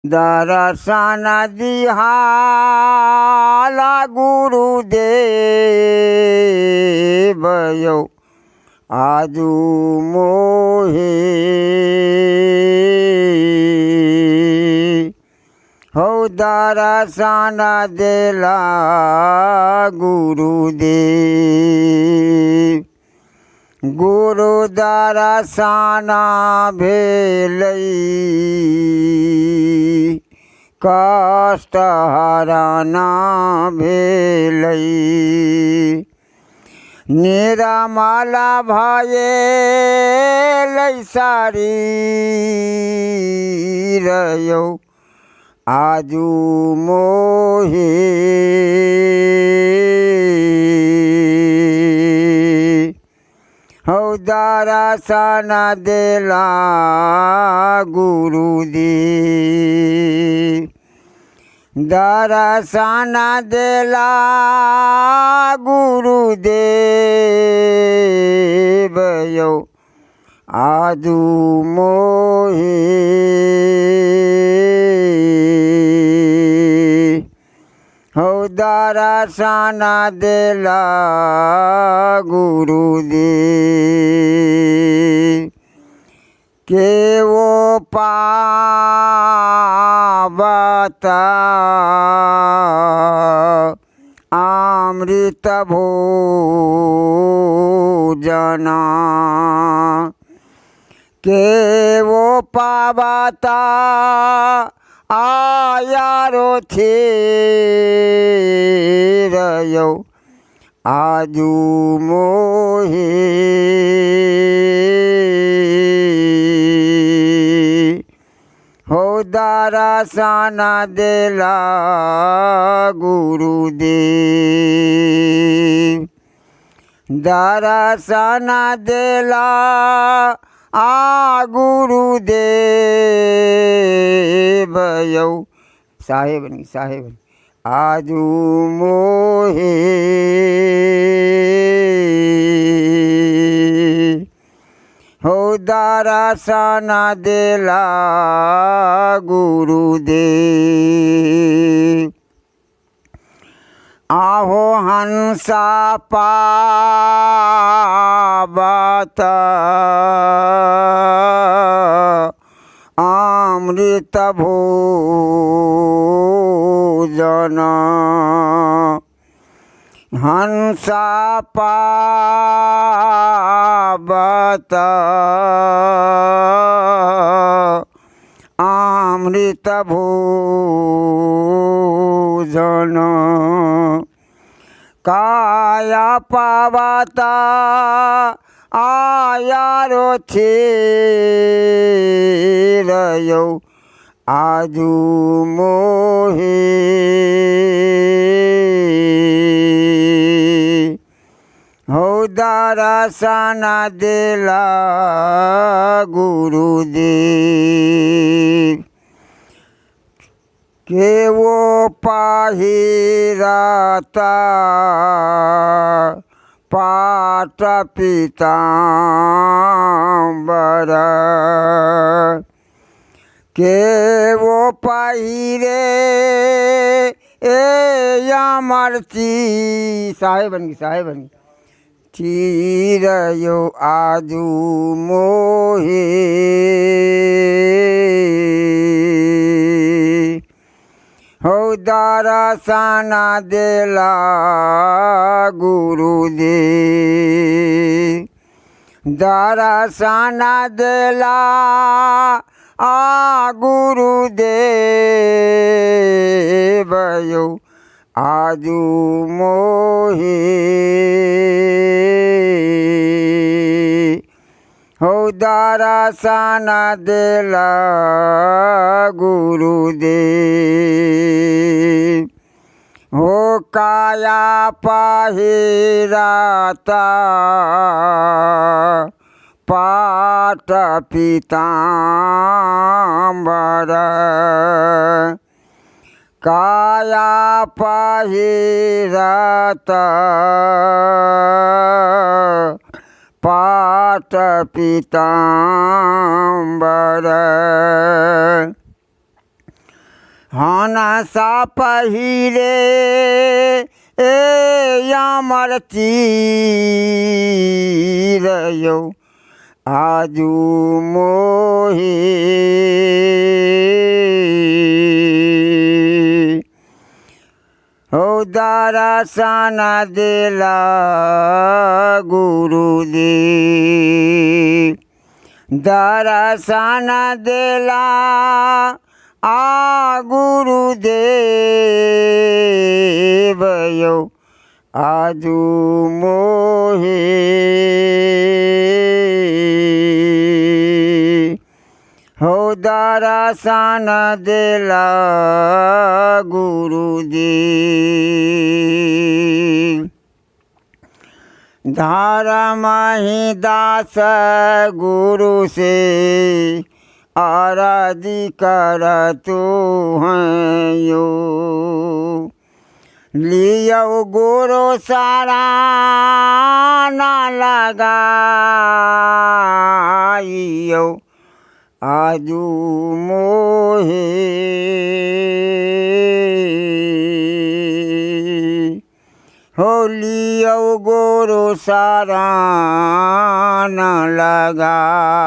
दर्शन दिहाला गुरुदेव यौ आजू मोहे हो दर्शन देला गुरुदेव गुरु दर्शन भेलै कष्ट हरण भेलै निरमल भएलै शरीर यौ आजू मोहे हो दर्शन देला गुरुदेव दर्शन देला गुरुदेव यौ आजू मोहे हो दर्शन देला गुरुदेव के वो पावत अमृत भोजन के वो पावत आयारो थे यौ आजू मोहे हो दर्शन देला गुरुदेव दर्शन देला गुरुदेव यौ साहेब आजू मोहे हो दर्शन देला गुरुदेव आहो हंसा पावत अमृत भोजन हंसा पावत अमृत भोजन काया पावत आयारो थे यौ आजू मोहे हो दर्शन देला गुरुदेव के वो पहिरता पाट पीताम्बर के वो पहिरे ए अमरती साहेबन चीर यौ आजू मोहे हो दर्शन देला गुरुदेव दर्शन देला गुरुदेव यौ आजू मोहे हो दर्शन देला गुरुदेव हो काया पहिरता पाट पीताम्बर काया पहिरत पाट पीताम्बर हनसा पहिरे अमर चिरयौ आजु मोहे हो दर्शन देला गुरुदेव दर्शन देला गुरुदेव यौ आजु मोहे हो दर्शन देला गुरुदेव धर्म ही दास गुरु से आराधी कर तू हैं यो लियो गुरु सारा ना लगाइयो आजू मोहे हो लियो गुरु सारा ना लगाए